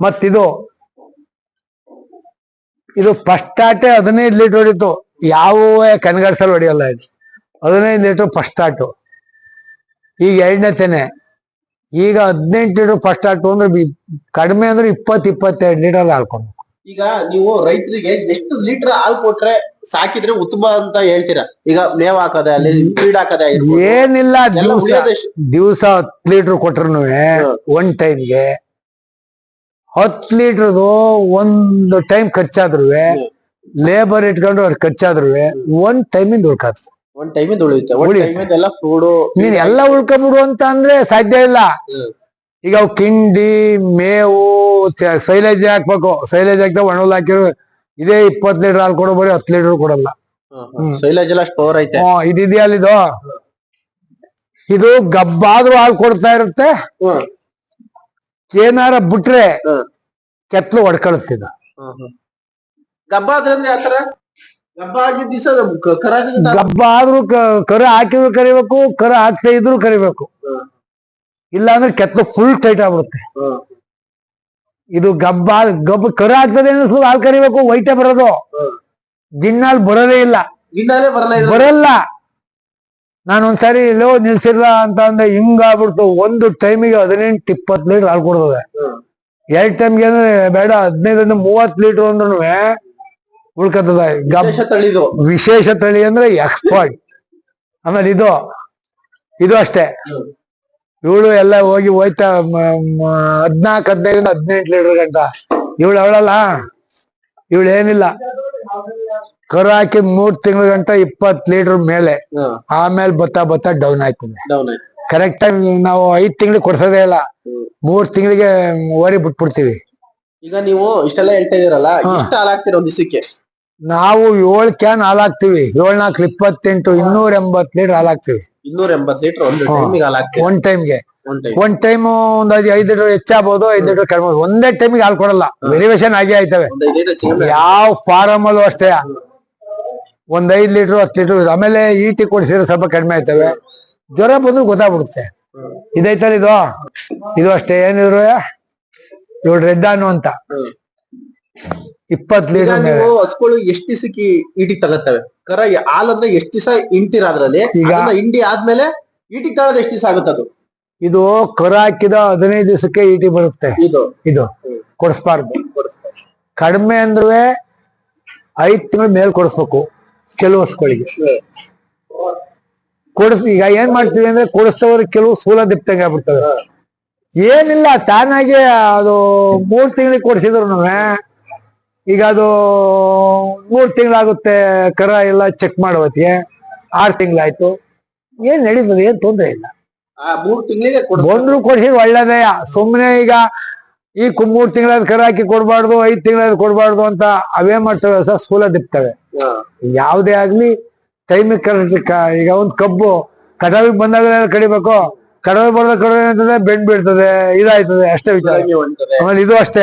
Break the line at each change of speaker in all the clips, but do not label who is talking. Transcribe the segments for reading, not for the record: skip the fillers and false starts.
ಮತ್ತಿದು ಇದು first ಆಟೆ 15 litre ಹೊಡಿತು. ಯಾವ ಕನಗಡ್ಸಲ್ಲಿ ಹೊಡಿಯಲ್ಲ ಇದು. 15 ಲೀಟರ್ ಫಸ್ಟ್ ಆಟು. ಈಗ ಎರಡನೇ ತೆನೆ. ಈಗ 18 ಲೀಟರ್ ಫಸ್ಟ್ ಆಟು ಅಂದ್ರೆ ಕಡಿಮೆ ಅಂದ್ರೆ 20-22 ಲೀಟರ್ ಹಾಲ್ಕೊಂಡು.
ಈಗ ನೀವು ರೈತರಿಗೆ ಎಷ್ಟು ಲೀಟರ್ ಹಾಲು ಕೊಟ್ರೆ ಸಾಕಿದ್ರೆ ಉತ್ತಮ ಅಂತ ಹೇಳ್ತೀರಾ? ಈಗ ಮೇವ್ ಹಾಕದೆ ಅಲ್ಲಿ ಫೀಡ್ ಹಾಕದೆ
ಏನಿಲ್ಲ, ದಿವಸ 10 ಲೀಟರ್ ಕೊಟ್ರು ಒಂದ್ ಟೈಮ್ಗೆ 10 ಲೀಟರ್ದು ಒಂದು ಟೈಮ್ ಖರ್ಚಾದ್ರು ಲೇಬರ್ ಇಟ್ಕೊಂಡು ಅವ್ರು ಖರ್ಚಾದ್ರು ಒಂದ್ ಟೈಮಿಂದ ಉಳ್ಕಾತ.
ಒಂದ್ ಟೈಮಿಂದ ಉಳಿಯುತ್ತೆ.
ನೀನ್ ಎಲ್ಲ ಉಳ್ಕೊಬಿಡು ಅಂತ ಅಂದ್ರೆ ಸಾಧ್ಯ ಇಲ್ಲ. ಈಗ ಅವ್ ಕಿಂಡಿ ಮೇವು ಸೈಲೇಜ್ ಹಾಕ್ಬೇಕು. ಸೈಲೇಜ್ ಹಾಕ್ತಾ ಒಣಲ್ ಹಾಕಿರೋ ಇದೇ 20 ಲೀಟರ್ ಹಾಲು ಕೊಡೋ, ಬರೀ 10 ಲೀಟರ್ ಕೊಡಲ್ಲ.
ಸೈಲೇಜ್ ಎಲ್ಲ ಸ್ಟೋರ್ ಐತೆ.
ಇದಿದೆಯಲ್ಲಿದು ಇದು ಗಬ್ಬಾದ್ರೂ ಹಾಲು ಕೊಡ್ತಾ ಇರುತ್ತೆ. ಏನಾರ ಬಿಟ್ರೆ ಕೆತ್ಲು ಹೊಡ್ಕಳಿಸ್ತಿದ.
ಗಬ್ಬ ಆದ್ರೆ ಆತರ ಗಬ್ಬ ಆಗಿದ್ದ ದಿವಸ
ಗಬ್ಬ ಆದ್ರೂ ಕರ ಹಾಕಿದ್ರು ಕರಿಬೇಕು, ಕರ ಹಾಕ್ತಾ ಇದ್ರು ಕರಿಬೇಕು. ಇಲ್ಲ ಅಂದ್ರೆ ಕೆತ್ಲು ಫುಲ್ ಟೈಟ್ ಆಗ್ಬಿಡುತ್ತೆ. ಇದು ಗಬ್ಬ ಕರ ಆಗ್ತದೆ ಅನ್ನಿಸ್ಲು ಹಾಲು ಕರಿಬೇಕು, ವೈಟೇ ಬರೋದು. ಗಿಣ್ಣಾಲ್ ಬರೋದೇ ಇಲ್ಲ, ಬರಲ್ಲ. ನಾನೊಂದ್ಸಾರಿ ಇಲ್ಲೋ ನಿಲ್ಸಿಲ್ಲ ಅಂತ ಅಂದ್ರೆ ಹಿಂಗಾಗ್ಬಿಡ್ತು. ಒಂದು ಟೈಮಿಗೆ 18-20 ಲೀಟರ್ ಹಾಲು ಕೊಡ್ತದೆ. 2 ಟೈಮ್ಗೆ ಅಂದ್ರೆ ಬೇಡ 15-30 ಲೀಟರ್ ಅಂದ್ರೂ ಉಳ್ಕತ್ತದ. ವಿಶೇಷ ತಳಿ ಅಂದ್ರೆ ಎಕ್ಸ್ಪರ್ಟ್. ಆಮೇಲೆ ಇದು ಅಷ್ಟೇ. ಇವಳು ಎಲ್ಲ ಹೋಯ್ತಾ 14-15-18 ಲೀಟರ್ ಗಂಟ. ಅವಳಲ್ಲ, ಇವಳು ಏನಿಲ್ಲ, ಕರು ಹಾಕಿ 3 ತಿಂಗಳ ಗಂಟ 20 ಲೀಟರ್ ಮೇಲೆ. ಆಮೇಲೆ ಬತ್ತಾ ಡೌನ್ ಆಯ್ತದೆ. ಕರೆಕ್ಟ್ ಆಗಿ ನಾವು 5 ತಿಂಗಳಿಗೆ ಕೊಡ್ಸೋದೇ ಇಲ್ಲ, 3 ತಿಂಗಳಿಗೆ ಓರಿ ಬಿಟ್ಬಿಡ್ತೀವಿ.
ಈಗ ನೀವು ಇಷ್ಟೆಲ್ಲ ಹೇಳ್ತಾ ಇದೀರಲ್ಲ, ಎಷ್ಟು ಹಾಲು ಹಾಕ್ತೀರ ಒಂದ್ ದಿವಸಕ್ಕೆ?
ನಾವು 7 ಕ್ಯಾನ್ ಹಾಲು ಹಾಕ್ತಿವಿ. 7×4 = 28, 280 ಲೀಟರ್ ಹಾಲು ಹಾಕ್ತಿವಿ.
280 ಲೀಟರ್ ಒಂದ್ ಟೈಮ್ಗೆ.
ಒಂದ್ ಟೈಮ್ ಒಂದ್ 5 ಲೀಟರ್ ಹೆಚ್ಚಾಗಬಹುದು, 5 ಲೀಟರ್ ಕಡಿಮೆ. ಒಂದೇ ಟೈಮಿಗೆ ಹಾಲು ಕೊಡಲ್ಲ, ವೆರಿವೇಶನ್ ಆಗೇ ಆಯ್ತವೆ. ಯಾವ ಫಾರಮ್ ಅಲ್ಲೂ ಅಷ್ಟೇ ಒಂದ್ 5 ಲೀಟರ್ 10 ಲೀಟರ್. ಆಮೇಲೆ ಈಟಿ ಕೊಡಿಸಿದ್ರೆ ಸ್ವಲ್ಪ ಕಡಿಮೆ ಆಯ್ತವೆ. ಜ್ವರ ಬಂದ್ರು ಗೊತ್ತಾಗ್ಬಿಡುತ್ತೆ. ಇದೈತಲ್ಲ ಇದು ಅಷ್ಟೇ. ಏನಿದ್ರು ಇವಳು ರೆಡ್ ಅನ್ನು ಅಂತ 20 ಲೀಟರ್.
ಹಸುಗಳು ಎಷ್ಟು ದಿವಸಕ್ಕೆ ಈಟಿಗೆ ತಗತ್ತವೆ? ಕರ ಹಾಲನ್ನ ಎಷ್ಟು ದಿವಸ ಇಂಟಿರ ಅದ್ರಲ್ಲಿ? ಈಗ ಇಂಡಿ ಆದ್ಮೇಲೆ ಈಟಿಗೆ ತಗೊಳ್ಳೋದು ಎಷ್ಟು ದಿವಸ ಆಗುತ್ತೆ ಅದು?
ಇದು ಕರ ಹಾಕಿದ 15 ದಿವಸಕ್ಕೆ ಈಟಿ ಬರುತ್ತೆ. ಇದು ಕೊಡಿಸ್ಬಾರ್ದು. ಕಡಿಮೆ ಅಂದ್ರೆ 5 ತಿಂಗಳ ಮೇಲೆ ಕೊಡಿಸ್ಬೇಕು ಕೆಲವು ಹಸುಗಳಿಗೆ. ಈಗ ಏನ್ ಮಾಡ್ತೀವಿ ಅಂದ್ರೆ ಕೊಡಿಸ್ತವ್ರಿಗೆ ಕೆಲವು ಸೂಲ ದಿಪ್ತಂಗೆ ಆಗ್ಬಿಡ್ತವೆ. ಏನಿಲ್ಲ, ತಾನಾಗಿ ಅದು 3 ತಿಂಗಳಿಗೆ ಕೊಡಿಸಿದ್ರು ಈಗ ಅದು 3 ತಿಂಗಳಾಗುತ್ತೆ. ಕರ ಎಲ್ಲ ಚೆಕ್ ಮಾಡೋವತ್ತಿಗೆ 6 ತಿಂಗಳಾಯ್ತು. ಏನ್ ನಡೀತದೆ, ಏನ್ ತೊಂದ್ರೆ ಇಲ್ಲ.
3 ತಿಂಗಳಿಗೆ
ಬಂದ್ರು ಕೊಡ್ಸಿದ್ ಒಳ್ಳೇದೇ. ಸುಮ್ನೆ ಈಗ 3 ತಿಂಗಳಾದ ಕರ ಹಾಕಿ ಕೊಡ್ಬಾರ್ದು, 5 ತಿಂಗಳಾದ ಕೊಡ್ಬಾರ್ದು ಅಂತ ಅವೇ ಮಾಡ್ತವೆ, ಸೂಲ ದಿಪ್ತವೆ. ಯಾವ್ದೇ ಆಗ್ಲಿ ಟೈಮಿಗೆ ಕರೆಕ್ಟ್. ಈಗ ಒಂದ್ ಕಬ್ಬು ಕಟಾವಿಗೆ ಬಂದಾಗ ಕಡಿಬೇಕು. ಕಟಾವಿಗೆ ಬರೋದ ಕಡೆ ಏನಾಗ್ತದೆ, ಬೆಂಡ್ ಬೀಳ್ತದೆ, ಇದಾಯ್ತದೆ, ಅಷ್ಟೇ ವಿಚಾರ. ಆಮೇಲೆ ಇದು ಅಷ್ಟೇ.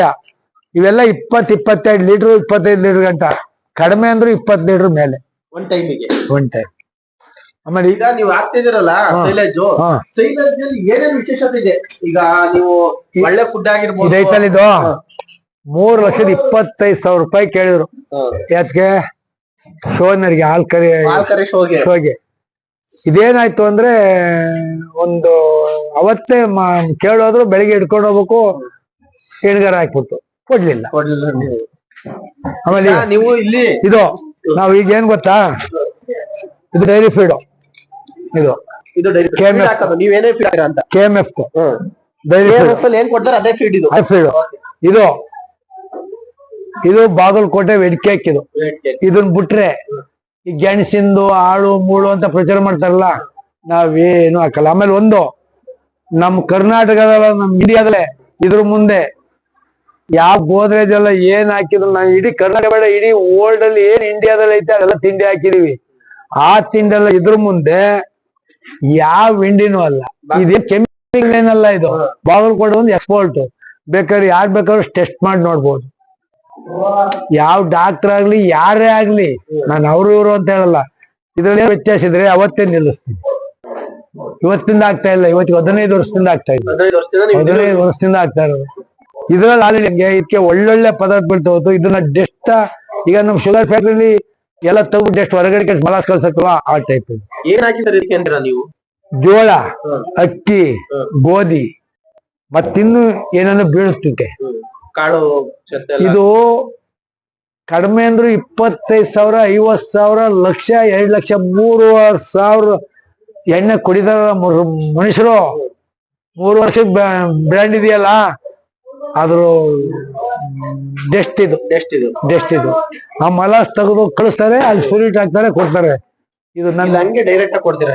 ಇವೆಲ್ಲ 20-22 ಲೀಟರ್ 25 ಲೀಟರ್ ಗಂಟ. ಕಡಿಮೆ ಅಂದ್ರೆ 20 ಲೀಟರ್ ಮೇಲೆ
ಒಂದ್ ಟೈಮಿಗೆ.
ಆಮೇಲೆ
ಈಗ ನೀವು ಹಾಕ್ತಿದಿರಲ್ಲ ಸೈಲೇಜ್ ನಲ್ಲಿ ಏನೇನು ವಿಶೇಷತೆ ಇದೆ? ಈಗ ನೀವು ಒಳ್ಳೆ ಫುಡ್ ಆಗಿರ್ಬೋದು.
ಇದೈತಲ್ಲ, ಇದು 3,25,000 ರೂಪಾಯಿ ಕೇಳಿದ್ರು. ಯಾಕೆ? ಶೋನರ್ಗೆ ಹಾಲ್ ಕರಿ ಶೋಗೆ. ಇದೇನಾಯ್ತು ಅಂದ್ರೆ ಒಂದು ಅವತ್ತೇ ಕೇಳೋದ್ರು, ಬೆಳಿಗ್ಗೆ ಇಟ್ಕೊಂಡು ಹೋಗ್ಬೇಕು, ಹೆಣ್ಗಾರ ಹಾಕ್ಬಿಟ್ಟು ಕೊಡ್ಲಿಲ್ಲ. ಆಮೇಲೆ
ನೀವು ಇಲ್ಲಿ
ನಾವ್ ಈಗ ಏನ್ ಗೊತ್ತಾ, ಇದು ಡೈರಿ ಫೀಡ್. ಇದು KMF ಡೈರಿ ಫೀಡ್. ಇದು ಬಾಗಲಕೋಟೆ ವೆಡ್ಕೇಕ್. ಇದನ್ ಬಿಟ್ರೆ ಈ ಗೆಣಸಿಂದು ಆಳು ಮೂಳು ಅಂತ ಪ್ರಚಾರ ಮಾಡ್ತಾರಲ್ಲ, ನಾವೇನು ಹಾಕಲ್ಲ. ಆಮೇಲೆ ನಮ್ ಕರ್ನಾಟಕದಲ್ಲ, ನಮ್ ಇಂಡಿಯಾದಲ್ಲೇ ಇದ್ರ ಮುಂದೆ ಯಾವ ಗೋದ್ರೇಜ್ ಎಲ್ಲ ಏನ್ ಹಾಕಿದ್ರು, ನಾವು ಇಡೀ ಕರ್ನಾಟಕ ಬೇಡ, ಇಡೀ ವರ್ಲ್ಡ್ ಅಲ್ಲಿ ಏನ್ ಇಂಡಿಯಾದಲ್ಲಿ ಐತೆ ಅದೆಲ್ಲ ತಿಂಡಿ ಹಾಕಿದೀವಿ. ಆ ತಿಂಡಿ ಎಲ್ಲ ಇದ್ರ ಮುಂದೆ ಯಾವ ಹಿಂಡಿನೂ ಅಲ್ಲ. ಇದೇ ಕೆಮಿಕಲ್ ಏನಲ್ಲ. ಇದು ಬಾಗಲಕೋಟೆ ಒಂದು ಎಕ್ಸ್ಪೋರ್ಟ್. ಬೇಕಾದ್ರೆ ಯಾರು ಬೇಕಾದ್ರೂ ಟೆಸ್ಟ್ ಮಾಡಿ ನೋಡ್ಬೋದು. ಯಾವ ಡಾಕ್ಟರ್ ಆಗ್ಲಿ ಯಾರೇ ಆಗ್ಲಿ, ನಾನು ಅವ್ರು ಇವರು ಅಂತ ಹೇಳಲ್ಲ. ಇದ್ರಲ್ಲಿ ವ್ಯತ್ಯಾಸ ಇದ್ರೆ ಅವತ್ತೇ ನಿಲ್ಲಿಸ್ತೀನಿ. ಇವತ್ತಿಂದ ಆಗ್ತಾ ಇಲ್ಲ, ಇವತ್ತಿಗೆ 15 ವರ್ಷದಿಂದ ಆಗ್ತಾ ಇಲ್ಲ. 15 ವರ್ಷದಿಂದ ಆಗ್ತಾ ಇರೋದು. ಇದ್ರಲ್ಲಿ ಆಲ್ರೆಡಿ ಹಂಗೆ ಇದಕ್ಕೆ ಒಳ್ಳೊಳ್ಳೆ ಪದಾರ್ಥಗಳು ತಗೋತು. ಇದನ್ನ ಡೆಸ್ಟ್ ಈಗ ನಮ್ ಶುಗರ್ ಫ್ಯಾಕ್ಟ್ರಿಲಿ ಎಲ್ಲ ತಗೋ ಡೆಸ್ಟ್ ಹೊರಗಡೆ ಮಲಾಸ್ ಕಳ್ಸತ್ವ ಆ ಟೈಪ್.
ಏನ್ ಹಾಕಿದ್ದಾರೆ ಇದಕ್ಕೆ ಅಂತೀರಾ ನೀವು?
ಜೋಳ, ಅಕ್ಕಿ, ಗೋಧಿ ಮತ್ತಿನ್ನು ಏನನ್ನು ಬೀಳಿಸ್ತುತ್ತೆ.
ಕಾಳು
ಇದು ಕಡಿಮೆ ಅಂದ್ರು 25,000, 50,000, ಲಕ್ಷ, 2 ಲಕ್ಷ, 3,000 ಎಣ್ಣೆ ಕುಡಿದಾರ ಮನುಷ್ಯರು. 3 ವರ್ಷದ ಬ್ರ್ಯಾಂಡ್ ಇದೆಯಲ್ಲ ಅದ್ರ ಡೆಸ್ಟ್ ಇದು. ಆ ಮಲಾಸ್ ತೆಗೆದು ಕಳಿಸ್ತಾರೆ, ಅಲ್ಲಿ ಸ್ಪಿರಿಟ್ ಹಾಕ್ತಾರೆ, ಕೊಡ್ತಾರೆ. ಇದು ನನ್ನ
ಹಂಗೆ ಡೈರೆಕ್ಟ್ ಆಗಿ ಕೊಡ್ತೀರಾ?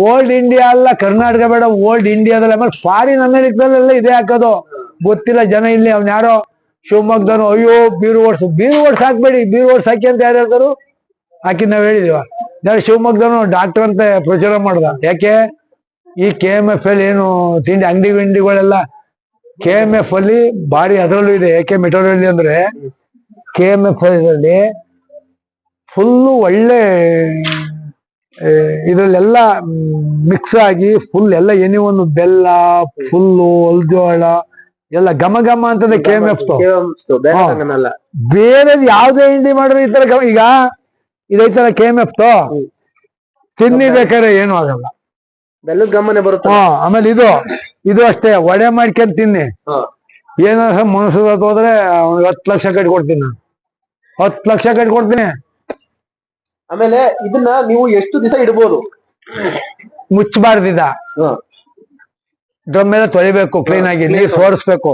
ಓಲ್ಡ್ ಇಂಡಿಯಾ ಅಲ್ಲ, ಕರ್ನಾಟಕ ಬೇಡ, ಓಲ್ಡ್ ಇಂಡಿಯಾದಲ್ಲಿ. ಆಮೇಲೆ ಫಾರಿನ್ ಅಮೆರಿಕದಲ್ಲೆಲ್ಲ ಇದೇ ಹಾಕೋದು. ಗೊತ್ತಿಲ್ಲ ಜನ ಇಲ್ಲಿ ಅವ್ನ ಯಾರೋ ಶಿವಮೊಗ್ಗದವನು, ಅಯ್ಯೋ ಬೀರು ಓಡ್ಸ್ ಹಾಕ್ಬೇಡಿ, ಬೀರು ಓಡ್ಸ್ ಹಾಕಿ ಅಂತ ಯಾರು ಹೇಳ್ತಾರು? ಹಾಕಿ ನಾವ್ ಹೇಳಿದೀವ. ಯಾರು ಶಿವಮೊಗ್ಗದವನು ಡಾಕ್ಟರ್ ಅಂತ ಪ್ರಚಾರ ಮಾಡ್ದ. ಯಾಕೆ ಈ KMF ಅಲ್ಲಿ ಏನು ತಿಂಡಿ ಅಂಗಡಿಗಳೆಲ್ಲ KMF ಅಲ್ಲಿ ಭಾರಿ ಅದರಲ್ಲೂ ಇದೆ. ಯಾಕೆ ಮೆಟೋರಿಯಲ್ ಅಂದ್ರೆ KMF ಅಲ್ಲಿ ಫುಲ್ಲು ಒಳ್ಳೆ ಇದ್ರಲ್ಲೆಲ್ಲ ಮಿಕ್ಸ್ ಆಗಿ ಫುಲ್ ಎಲ್ಲ ಒಂದು ಬೆಲ್ಲ ಫುಲ್ಲು ಅಲ್ಜೋಳ ಎಲ್ಲ ಘಮ ಘಮ ಅಂತದೆ KMF. ಬೇರೆ ಯಾವ್ದೇ ಹಿಂಡಿ ಮಾಡ್ರೆ ಈ ತರ ಈಗ ಇದೈತಲ್ಲ KMF ತಿನ್ನಿ ಬೇಕಾದ್ರೆ ಏನು ಆಗಲ್ಲ,
ಬೆಲ್ಲದ ಗಮನೆ ಬರುತ್ತೆ.
ಆಮೇಲೆ ಇದು ಅಷ್ಟೇ, ವಡೆ ಮಾಡ್ಕೊಂಡ್ ತಿನ್ನಿ. ಏನಾರ ಮನಸ್ಸು ಹೋದ್ರೆ 10 ಲಕ್ಷ ಕಟ್ಕೊಡ್ತೀನಿ ನಾನು, 10 ಲಕ್ಷ ಕಟ್ಕೊಡ್ತೀನಿ.
ಆಮೇಲೆ ಇದನ್ನ ನೀವು ಎಷ್ಟು ದಿವಸ ಇಡ್ಬೋದು?
ಮುಚ್ಚಬಾರ್ದಿದ, ಡ್ರಮ್ ಮೇಲೆ ತೊಳಿಬೇಕು, ಕ್ಲೀನ್ ಆಗಿ ನೀರ್ ಸೋರಿಸ್ಬೇಕು.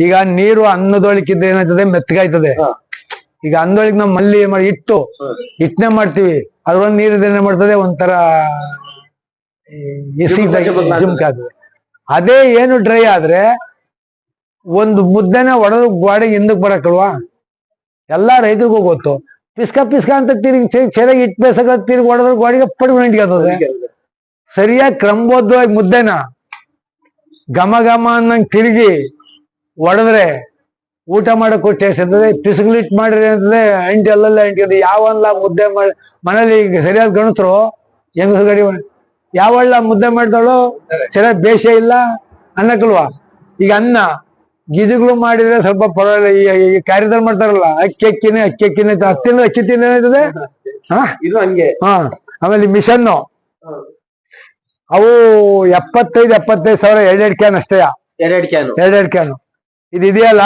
ಈಗ ನೀರು ಅನ್ನದೊಳಗಿದ್ರೆ ಏನಾಯ್ತದೆ, ಮೆತ್ತಗಾಯ್ತದೆ. ಈಗ ಅನ್ನದೊಳಗೆ ನಾವು ಮಲ್ಲಿ ಮಾಡಿ ಹಿಟ್ಟನೆ ಮಾಡ್ತೀವಿ, ಅದ್ರೊಂದು ನೀರಿದ್ರೆ ಏನ್ ಮಾಡ್ತದೆ, ಒಂಥರ ಜುಮ್ಕಾಗ್ತದೆ. ಅದೇ ಏನು ಡ್ರೈ ಆದ್ರೆ ಒಂದು ಮುದ್ದೆನ ಒಡೆದು ಗೋಡೆಗೆ ಹಿಂದಕ್ ಬರಕಲ್ವಾ? ಎಲ್ಲಾ ರೈತರಿಗೂ ಗೊತ್ತು. ಪಿಸ್ಕ ಅಂತ ತಿರುಗಿ ಸರಿಯಾಗಿ ಇಟ್ಟು ಬೇಸಕ ತಿರುಗಿ ಹೊಡೆದ್ರೆ ಗೋಡೆಗೆ ಪಡ್ಕೊಂಡು ನಿಂತ್ಕೊತದೆ. ಸರಿಯಾಗಿ ಕ್ರಮಬದ್ಧವಾಗಿ ಮುದ್ದೆನ ಘಮ ಘಮ ಅನ್ನಂಗ್ ತಿರುಗಿ ಹೊಡೆದ್ರೆ ಊಟ ಮಾಡಕ್ಕೂ ಟೇಸ್ಟ್ ಇರ್ತದೆ. ಪಿಸ್ಕಲಿಟ್ ಮಾಡ್ರಿ ಅಂತಂದ್ರೆ ಅಂಟಿ ಅಲ್ಲೆಲ್ಲ ಅಂಟಿದೆ. ಯಾವಲ್ಲ ಮುದ್ದೆ ಮಾಡಿ ಮನೇಲಿ ಈಗ ಸರಿಯಾದ ಗಣಸರು ಹೆಂಗಸರು ಗಡಿ ಯಾವಳ್ಳ ಮುದ್ದೆ ಮಾಡ್ದವಳು ಸರಿಯಾಗಿ ಬೇಷ ಇಲ್ಲ ಅನ್ನಕಲ್ವಾ? ಈಗ ಅನ್ನ ಗಿಜುಗಳು ಮಾಡಿದ್ರೆ ಸ್ವಲ್ಪ ಪರವಾಗಿಲ್ಲ. ಈ ಕಾರ್ಯದಲ್ಲಿ ಮಾಡ್ತಾರಲ್ಲ ಅಕ್ಕಿ ಅಕ್ಕಿನೇ ಅಕ್ಕಿ ತಿನ್ನೋಯ್ತದೆ.
ಇದು ಹಂಗೆ.
ಆಮೇಲೆ ಮಿಷನ್ನು ಅವು 75,000 2 ಕ್ಯಾನ್ ಅಷ್ಟೇ. 2 ಕ್ಯಾನ್ ಇದು ಇದೆಯಲ್ಲ,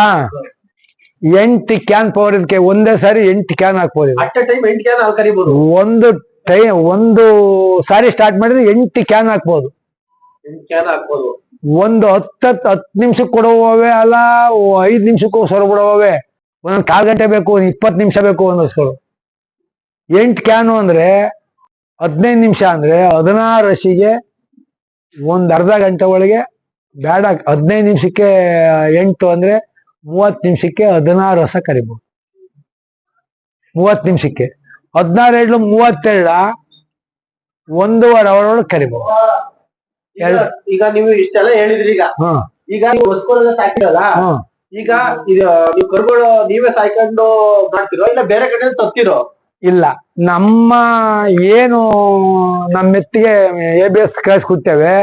8 ಕ್ಯಾನ್ ಪವರ್. ಇದಕ್ಕೆ ಒಂದೇ ಸಾರಿ 8 ಕ್ಯಾನ್ ಹಾಕ್ಬೋದು. ಒಂದು ಸಾರಿ ಸ್ಟಾರ್ಟ್ ಮಾಡಿದ್ರೆ 8 ಕ್ಯಾನ್ ಹಾಕ್ಬೋದು. ಒಂದು 10 ನಿಮಿಷಕ್ಕೆ ಕೊಡುವವೆ ಅಲ್ಲ, 5 ನಿಮಿಷಕ್ಕೂ ಹೊರ ಬಿಡುವವೆ. ಒಂದೊಂದು 1/4 ಗಂಟೆ ಬೇಕು, 20 ನಿಮಿಷ ಬೇಕು ಒಂದೊಂದ್ಸರು. 8 ಕ್ಯಾನು ಅಂದ್ರೆ 15 ನಿಮಿಷ ಅಂದ್ರೆ 16 ಹಸಿಗೆ ಒಂದ್ ಅರ್ಧ ಗಂಟೆ ಒಳಗೆ ಬೇಡ. 15 ನಿಮಿಷಕ್ಕೆ 8 ಅಂದ್ರೆ 30 ನಿಮಿಷಕ್ಕೆ 16 ರಸ ಕರಿಬಹುದು. 30 ನಿಮಿಷಕ್ಕೆ 16 32 1.5 ಅವರ್ ಒಳಗೆ ಕರಿಬಹುದು.
ಈಗ ನೀವು ಇಷ್ಟೆಲ್ಲ ಹೇಳಿದ್ರಿ. ಈಗ ನೀವು ಹೊಸ್ಕೊಳೆಲ್ಲ ಸಾಕಿರಲ್ಲ, ಈಗ ಇದು ನೀವು ಕರುಗಳು ನೀವೇ ಸಾಯ್ಕೊಂಡು ಮಾಡ್ತಿರೋ ಇಲ್ಲ ಬೇರೆ ಕಡೆ ತರ್ತಿರೋ?
ಇಲ್ಲ, ನಮ್ಮ ಏನು ನಮ್ಮ ಮೆತ್ತಿಗೆ ABS ಕಳ್ಸಿಕೊಡ್ತೇವೆ,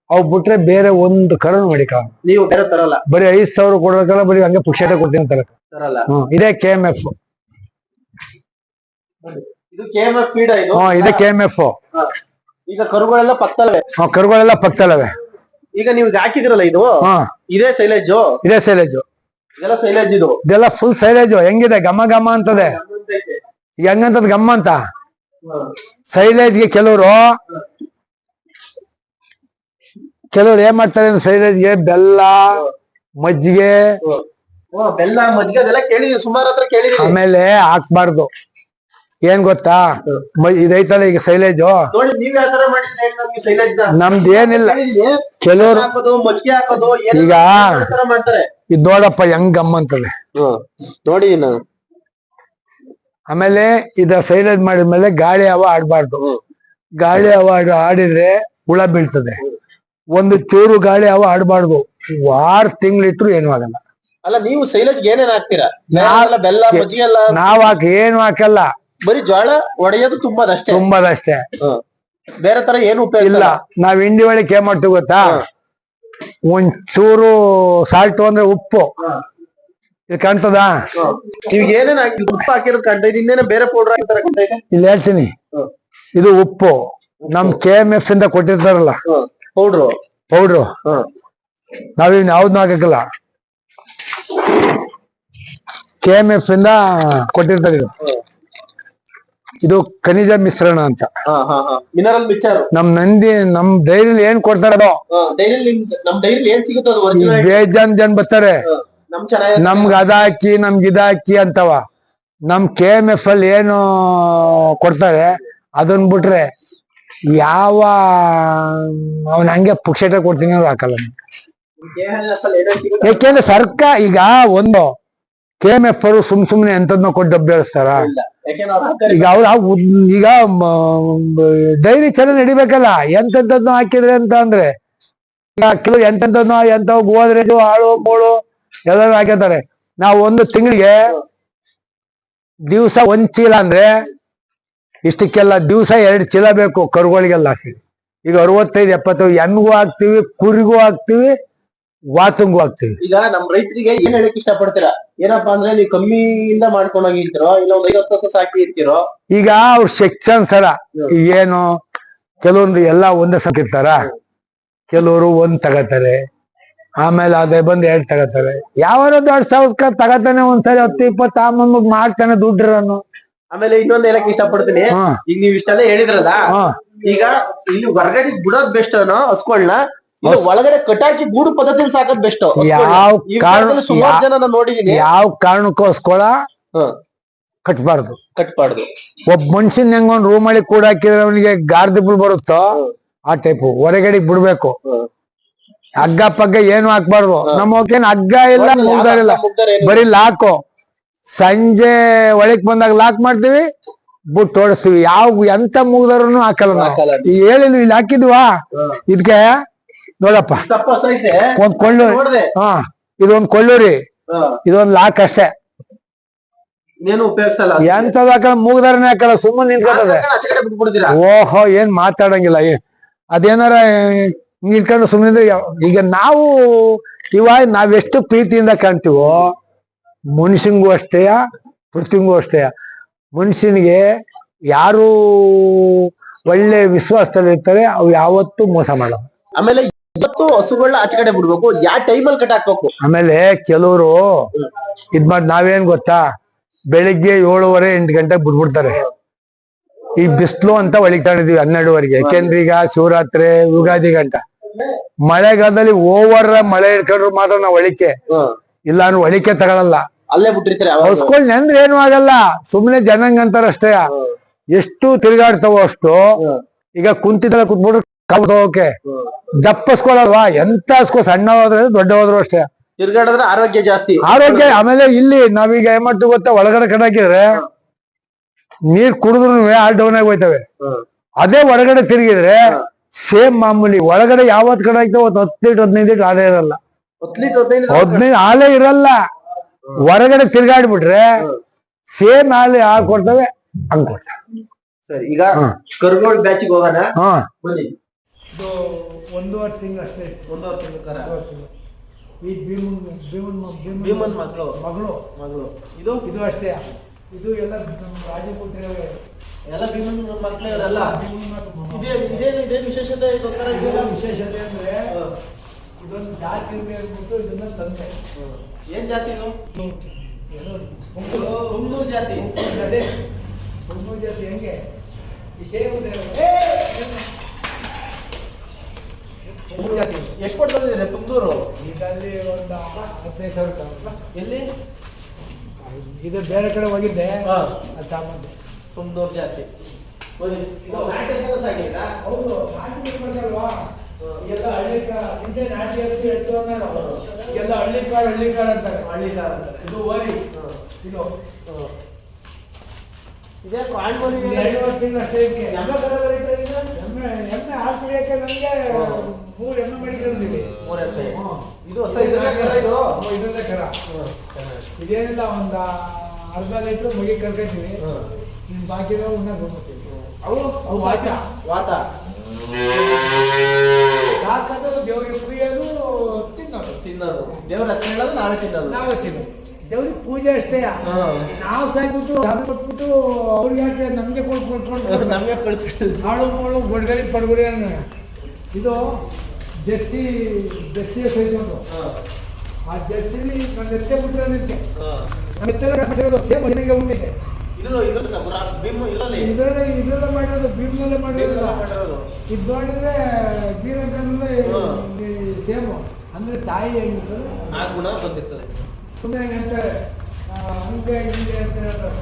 ಅವು ಬಿಟ್ರೆ ಬೇರೆ ಒಂದು ಕರು ಮಾಡಿಕ.
ನೀವು ಬೇರೆ ತರಲ್ಲ?
ಬರೀ 5,000 ಕೊಡೋದಲ್ಲ, ಬರೀ ಹಂಗೆ ಪುಕ್ಷತೆ ಕೊಡ್ತೀನಿ
ತರಲ್ಲ.
ಇದೇ KMF.
ಇದು KMF ಫೀಡ್.
ಇದೇ KMF.
ಈಗ ಕರುಗಳೆಲ್ಲ ಪಕ್ತಲ್ವೆ?
ಕರುಗಳೆಲ್ಲ ಪಕ್ತಲ್ಲವೆ.
ಈಗ ನೀವು ಹಾಕಿದಿರಲ್ಲ ಇದು, ಇದೇ ಸೈಲೇಜ್?
ಇದೇ ಸೈಲೇಜ್.
ಇದೆಲ್ಲ ಸೈಲೇಜ್?
ಇದೆಲ್ಲ ಫುಲ್ ಸೈಲೇಜ್. ಹೆಂಗಿದೆ ಘಮ ಘಮ ಅಂತದೆ. ಈಗ ಹೆಂಗಂತದ್ ಗಮ್ಮ ಅಂತ ಸೈಲೇಜ್ಗೆ ಕೆಲವರು ಏನ್ ಮಾಡ್ತಾರೆ ಅಂದ್ರೆ ಸೈಲೇಜ್ಗೆ ಬೆಲ್ಲ, ಮಜ್ಜಿಗೆ.
ಬೆಲ್ಲ ಮಜ್ಜಿಗೆ ಅದೆಲ್ಲ ಕೇಳಿದೀವಿ, ಸುಮಾರು ಹತ್ರ ಕೇಳಿದೀವಿ.
ಆಮೇಲೆ ಹಾಕ್ಬಾರ್ದು. ಏನ್ ಗೊತ್ತಾ, ಇದೈತಲ್ಲ ಈಗ ಸೈಲೇಜ್, ನಮ್ದು ಏನಿಲ್ಲ. ಕೆಲವರು ಈಗ ಇದ್ ನೋಡಪ್ಪ ಹೆಂಗ್ ಗಮ್ಮಂತದೆ
ನೋಡಿ.
ಆಮೇಲೆ ಇದ ಸೈಲೇಜ್ ಮಾಡಿದ್ಮೇಲೆ ಗಾಳಿ ಹವಾ ಆಡ್ಬಾರ್ದು. ಗಾಳಿ ಹವಾ ಆಡಿದ್ರೆ ಹುಳ ಬೀಳ್ತದೆ. ಒಂದು ಚೂರು ಗಾಳಿ ಹವಾ ಆಡ್ಬಾರ್ದು. 6 ತಿಂಗಳಿಟ್ರು ಏನು ಆಗಲ್ಲ.
ಅಲ್ಲ, ನೀವು ಸೈಲೇಜ್ ಏನೇನ್ ಹಾಕ್ತೀರಾ? ಬೆಲ್ಲ, ಮಜ್ಜಿಗೆ ಎಲ್ಲ
ನಾವ್ ಏನು ಹಾಕಲ್ಲ,
ಬರೀ ಜೋಳ ಒಡೆಯೋದು, ತುಂಬದಷ್ಟೇ. ಬೇರೆ ತರ ಏನು ಉಪಯೋಗ
ಇಲ್ಲ. ನಾವ್ ಹಿಂಡಿ ಒಳಗೆ ಏನ್ ಮಾಡ್ತೀವಿ ಗೊತ್ತಾ, ಒಂಚೂರು ಸಾಲ್ಟು ಅಂದ್ರೆ ಉಪ್ಪು ಇಲ್ಲಿ ಕಾಣ್ತದ.
ಈಗ ಏನೇನ್ ಹಾಕಿ ಉಪ್ಪು ಹಾಕಿರೋದು ಕಾಣ್ತಾ ಇದೆ, ಇನ್ನೇನೋ ಬೇರೆ ಪೌಡರ್ ಹಾಕಿರ್ತಾರೆ ಕಾಣ್ತಾ ಇದೆ.
ಇಲ್ಲಿ ಹೇಳ್ತೀನಿ, ಇದು ಉಪ್ಪು ನಮ್ KMF ಇಂದ ಕೊಟ್ಟಿರ್ತಾರಲ್ಲ ಪೌಡ್ರು, ನಾವಿನ್ ಯಾವ್ದನ್ನ ಹಾಕಲ್ಲ, KMF ಇಂದ ಕೊಟ್ಟಿರ್ತಾರೆ. ಇದು ಖನಿಜ ಮಿಶ್ರಣ ಅಂತ,
ಮಿನರಲ್ ಮಿಕ್ಸರ್.
ನಮ್ ಡೈರಿಲಿ ಏನ್ ಕೊಡ್ತಾರದೋ,
ನಮ್ ಡೈರಿ ಏನ್ ಸಿಗುತ್ತೆ ಅದು
ಬೇಜಾನ್ ಜನ ಬರ್ತಾರೆ ನಮ್ಗ್ ಅದಾಕಿ ನಮ್ಗ್ ಇದಾಕಿ ಅಂತವ. ನಮ್ KMF ಅಲ್ಲಿ ಏನು ಕೊಡ್ತಾರೆ ಅದನ್ ಬಿಟ್ರೆ ಯಾವ ಅವನ್ ಹಂಗೆ ಪುಕ್ಷಟ ಕೊಡ್ತೀನಿ ಅವ್ರು ಹಾಕಲ್ಲ. ಯಾಕೆಂದ್ರೆ ಸರ್ಕಾರ ಈಗ ಒಂದು KMF ಅವರು ಸುಮ್ನೆ ಎಂತದ್ನ ಕೊಟ್ಟು ಡಬ್ಬಿ ಬೆಳೆಸ್ತಾರ. ಈಗ ಈಗ ಡೈರಿ ಚೆನ್ನಾಗಿ ನಡಿಬೇಕಲ್ಲ, ಎಂತೆಂತದ್ನ ಹಾಕಿದ್ರೆ ಅಂತ ಅಂದ್ರೆ ಈಗ ಕೆಲವು ಎಂತ ಗೋದ್ರೇಜು ಆಳು ಬೋಳು ಎಲ್ಲರೂ ಹಾಕಿರ್ತಾರೆ. ನಾವು ಒಂದು ತಿಂಗಳಿಗೆ ದಿವ್ಸ 1 ಚೀಲ ಅಂದ್ರೆ ಇಷ್ಟಕ್ಕೆಲ್ಲ ದಿವ್ಸ 2 ಚೀಲ ಬೇಕು ಕರುಗಳಿಗೆಲ್ಲ. ಈಗ 65-70 ಎಮ್ಮಿಗೂ ಹಾಕ್ತಿವಿ, ಕುರಿಗೂ ಹಾಕ್ತಿವಿ, ವಾತಂಗೂ ಹಾಕ್ತಿವಿ. ಈಗ
ನಮ್ ರೈತರಿಗೆ ಏನ್ ಹೇಳಕ್ ಇಷ್ಟಪಡ್ತೀರಾ? ಏನಪ್ಪಾ ಅಂದ್ರೆ ನೀವು ಕಮ್ಮಿಯಿಂದ ಮಾಡ್ಕೊಂಡು ಹೋಗಿರ್ತೀರೋ ಇಲ್ಲ ಒಂದ್ 50 ವರ್ಷ ಸಾಕಿ ಇರ್ತೀರೋ?
ಈಗ ಅವ್ರ ಸೆಕ್ಷನ್ ಸರ ಏನು, ಕೆಲವೊಂದು ಎಲ್ಲ ಒಂದೇ ಸಾಕಿರ್ತಾರ, ಕೆಲವರು 1 ತಗತಾರೆ, ಆಮೇಲೆ ಅದೇ ಬಂದ್ 2 ತಗತಾರೆ. ಯಾವಾರ ದೊಡ್ಡ ಸಾವ್ಕಾರ ತಗತಾನೆ ಒಂದ್ಸರಿ 10-20 ಆಮಂದ್ ಮಾಡ್ತಾನೆ ದುಡ್ಡರನ್ನು.
ಆಮೇಲೆ ಇನ್ನೊಂದ್ ಹೇಳಕ್ ಇಷ್ಟಪಡ್ತೀನಿ, ಈಗ ನೀವ್ ಇಷ್ಟೆಲ್ಲ ಹೇಳಿದ್ರಲ್ಲ, ಈಗ ಇಲ್ಲಿ ಹೊರಗಡೆ ಬಿಡೋದ್ ಬೆಸ್ಟ್ ಅನ್ನೋ ಹಸ್ಕೊಳ್ನ ಒಳಗಡೆ ಕಟಾಕಿ ಗೂಡು ಪದ್ಧತಿಲಿ ಸಾಕೋದ್ ಬೆಸ್ಟ್. ಸುಮಾರು ಜನ ನೋಡಿದೀನಿ,
ಯಾವ ಕಾರಣಕ್ಕೋಸ್ಕರ ಕಟ್ಬಾರ್ದು. ಒಬ್ಬ ಮನುಷ್ಯನ್ ಹೆಂಗ ಒಂದ್ ರೂಮ್ ಅಲ್ಲಿ ಕೂಡ ಹಾಕಿದ್ರೆ ಅವನಿಗೆ ಗಾರ್ದಿಬ್ಬಳು ಬರುತ್ತೋ ಆ ಟೈಪು ಹೊರಗಡೆ ಬಿಡ್ಬೇಕು. ಹಗ್ಗ ಪಗ್ಗ ಏನು ಹಾಕ್ಬಾರ್ದು. ನಮ್ಮಕೇನ್ ಹಗ್ಗ ಇಲ್ಲ, ಮುಗ್ದಾರ ಇಲ್ಲ, ಬರೀ ಲಾಕು. ಸಂಜೆ ಒಳಕ್ ಬಂದಾಗ ಲಾಕ್ ಮಾಡ್ತೀವಿ, ಬುಟ್ ಓಡಿಸ್ತೀವಿ. ಎಂತ ಮುಗ್ದಾರನು ಹಾಕಲ್ಲ. ಹೇಳಿದ್ವಿ ಇಲ್ಲಿ ಹಾಕಿದ್ವಾ, ಇದಕ್ಕೆ ನೋಡಪ್ಪ ಒಂದ್ ಕೊಳ್ಳೂರಿ, ಇದೊಂದ್ ಕೊಳ್ಳೂರಿ, ಇದೊಂದ್ ಲಾಕ್ ಅಷ್ಟೇ, ಎಂತದ ಹಾಕಲ್ಲ, ಮೂಗ್ದಾರನೇ ಹಾಕಲ್ಲ, ಸುಮ್ಮನೆ ನಿಂತ್ಕೊತದೆ. ಓಹೋ ಏನ್ ಮಾತಾಡಂಗಿಲ್ಲ. ಅದೇನಾರ ಇಟ್ಕೊಂಡು ಸುಮ್ಮನೆ. ಈಗ ನಾವು ನಾವೆಷ್ಟು ಪ್ರೀತಿಯಿಂದ ಕಾಣ್ತೀವೋ ಮನುಷ್ಯಂಗೂ ಅಷ್ಟೇ, ಪೃಥ್ವಿಗೂ ಅಷ್ಟೇ. ಮನುಷ್ಯನಿಗೆ ಯಾರು ಒಳ್ಳೆ ವಿಶ್ವಾಸದಲ್ಲಿ ಇರ್ತಾರೆ ಅವು ಯಾವತ್ತೂ ಮೋಸ ಮಾಡಲ್ಲ.
ಆಮೇಲೆ ಇವತ್ತು ಹಸುಗಳನ್ನ ಆಚೆ ಕಡೆ ಬಿಡ್ಬೇಕು, ಯಾವ ಟೈಮಲ್ಲಿ ಕಟ್ ಹಾಕ್ಬೇಕು.
ಆಮೇಲೆ ಕೆಲವರು ಮಾಡಿ ನಾವೇನ್ ಗೊತ್ತಾ, ಬೆಳಿಗ್ಗೆ 7:30-8 ಗಂಟೆಗೆ ಬಿಡ್ಬಿಡ್ತಾರೆ. ಈ ಬಿಸ್ಲು ಅಂತ ಒಳಗ್ ತಗೊಂಡಿದೀವಿ 12ವರೆಗೆ. ಯಾಕೆಂದ್ರೆ ಈಗ ಶಿವರಾತ್ರಿ ಯುಗಾದಿ ಗಂಟ ಮಳೆಗಾಲದಲ್ಲಿ ಓವರ್ ಮಳೆ ಇಟ್ಕೊಂಡ್ರು ಮಾತ್ರ ನಾವು ಒಳಿಕೆ, ಇಲ್ಲ ಅಂದ್ರೆ ಒಳಿಕೆ ತಗೊಳಲ್ಲ.
ಅಲ್ಲೇ ಬಿಟ್ಟಿರ್ತಾರೆ.
ಹೊಸ್ಕೊಳ್ ನೆಂದ್ರೆ ಏನು ಆಗಲ್ಲ, ಸುಮ್ನೆ ಜನಂಗ್ ಅಂತಾರ ಅಷ್ಟೇ. ಎಷ್ಟು ತಿರ್ಗಾಡ್ತಾವೋ ಅಷ್ಟು. ಈಗ ಕುಂತಿದ್ದಲ್ಲ ಕುತ್ಬಿಟ್ರೆ ಹೋಗಕ್ಕೆ ದಪ್ಪಸ್ಕೊಳಲ್ವಾ, ಎಂತ ಹಸ್ಕೋ, ಸಣ್ಣ ಹೋದ್ರೆ ದೊಡ್ಡ ಹೋದ್ರು ಅಷ್ಟೇ.
ತಿರ್ಗಾಡಿದ್ರೆ ಆರೋಗ್ಯ ಜಾಸ್ತಿ,
ಆರೋಗ್ಯ. ಆಮೇಲೆ ಇಲ್ಲಿ ನಾವೀಗ ಏನ್ ಮಾಡ್ತೀವಿ ಗೊತ್ತಾ, ಒಳಗಡೆ ಕಡಾಕಿದ್ರೆ ನೀರ್ ಕುಡಿದ್ರು ಹಾಲ್ ಡೌನ್ ಆಗಿ ಹೋಯ್ತವೆ. ಅದೇ ಹೊರಗಡೆ ತಿರುಗಿದ್ರೆ ಸೇಮ್ ಮಾಮೂಲಿ. ಒಳಗಡೆ ಯಾವತ್ ಕಡೆ ಆಗ್ತಾವ 10 ಲೀಟರ್ 15 ಲೀಟರ್ ಹಾಲೇ ಇರಲ್ಲ, 15 ಹಾಲೇ ಇರಲ್ಲ. ಹೊರಗಡೆ ತಿರ್ಗಾಡ್ಬಿಟ್ರೆ ಸೇಮ್ ಹಾಲು ಕೊಡ್ತವೆ, ಹಂಗ್ ಕೊಡ್ತವೆ.
ಸರಿ, ಈಗ ಕರುಗೋಳ್ ಬ್ಯಾಚಿಗೆ ಹೋಗೋಣ. ಬನ್ನಿ.
ಇದು 1.5 ತಿಂಗಳು ಅಷ್ಟೇ.
1.5 ತಿಂಗಳು ಕರ.
ಈ ಭೀಮನ್ ಮಗಳು ಇದು ಅಷ್ಟೇ. ಇದು ಎಲ್ಲ ರಾಜಪುತ್ರವೇ,
ಎಲ್ಲ ಭೀಮನ್ ಮಕ್ಕಳೇ ಅವರೆಲ್ಲ. ಇದೇನು ವಿಶೇಷತೆ? ಇದೆಲ್ಲ
ವಿಶೇಷತೆ ಅಂದ್ರೆ ಇದೊಂದು ಜಾತಿ ಅಂದ್ಬಿಟ್ಟು ಇದನ್ನ ತಂದೆ.
ಏನ್ ಜಾತಿ ಇದು? ಹುಂಗೂರು ಜಾತಿ.
ಹುಂಗೂರು ಜಾತಿ ಹೆಂಗೆ ಇಷ್ಟೇ
ಎಷ್ಟು ಕೊಡ್ತಿದ್ದೀರಿ ಪುಂಗೂರು?
ಈಗ ಅಲ್ಲಿ ಒಂದು 15,000 ತಗೊಂಡ್ಲ.
ಎಲ್ಲಿ?
ಇದು ಬೇರೆ ಕಡೆ ಹೋಗಿದ್ದೆ,
ಪುಂಗೂರು ಜಾತಿ. ಹೌದು, ನಾಟಿ ಮಾಡ್ಸಲ್ವಾ? ಎಲ್ಲ ಹಿಂದೆ ನಾಟಿ ಹತ್ತಿ ಎಟ್ಟು ಅನ್ನೋದು, ಎಲ್ಲ ಹಳ್ಳಿಕಾರ್ ಅಂತಾರೆ. ಹಳ್ಳಿಕಾರ್ ಅಂತಾರೆ. ಇದು ಓರಿ, ಇದು ಇದೇ 2
ತಿಂಗಳು ಅಷ್ಟೇ. ಎಮ್ಮೆ ಹಾಲು ಕುಡಿಯಕ್ಕೆ ನಮ್ಗೆ 3 ಎಮ್ಮೆ ಮಡಿಕೊಂಡಿದ್ದೀವಿ.
ಇದು
ಇದೊಂದೇ ಕರ. ಇದೇನಿಲ್ಲ, ಒಂದು ಅರ್ಧ ಲೀಟ್ರ್ ಮಗಿ ಕರ್ಕೊತೀವಿ, ಇನ್ ಬಾಕಿ ಉಣ್ಣಾಗ್ಬಿಡ್ತೀವಿ.
ಅವು ವಾತ
ಸಾಕೋದು ದೇವ್ರಿಗೆ ಕುಯ್ಯೋದು,
ತಿನ್ನೋದು ದೇವ್ರ ಹೆಸರು ಹೇಳೋದು ನಾವೇ ತಿನ್ನೋದು.
ನಾವೇ ತಿನ್ನೋದು. ದೇವ್ರಿಗೆ ಪೂಜೆ ಅಷ್ಟೇ. ನಾವು ಸಾಯ್ಬಿಟ್ಟು ದಾನ ಕೊಟ್ಬಿಟ್ಟು ಅವ್ರಿಗೆ ಯಾಕೆ ನಮಗೆ ಕೊಟ್ಕೊಂಡು
ನಮಗೆ ಕಳ್ಕೊಂಡು
ಹಾಳು ಮಾಡು ಬಡ್ಗರಿ ಪಡ್ಗರಿ ಅನ್ನೋ ಇದು ಜರ್ಸಿ ಸೈಜೊಂದು. ಆ ಜರ್ಸಿಲಿ ನನ್ನ ಎತ್ತೆ ಬಿಟ್ಟರೆ ನಿಂತೆ ನಮ್ಮ ಎತ್ತೆಲ್ಲ ಸೇಮ್ ಮನೆಗೆ ಉಂಟಿದೆ. ಇದರಲ್ಲೇ ಮಾಡಿರೋದು, ಭೀಮ್ನಲ್ಲೇ ಮಾಡಿರೋದು. ಇದು ನೋಡಿದ್ರೆ ಗೀರಕಲ್ಲೇ ಸೇಮು. ಅಂದ್ರೆ ತಾಯಿ ಹೆಂಗಿರ್ತದೆ
ಆ ಗುಣ ಬಂದಿರ್ತದೆ.
ಸುಮ್ಮನೆ ಅಂತಾರೆ ಹಂಗೆ ಹಿಂಗೆ ಅಂತ ಹೇಳ್ತಾರೆ.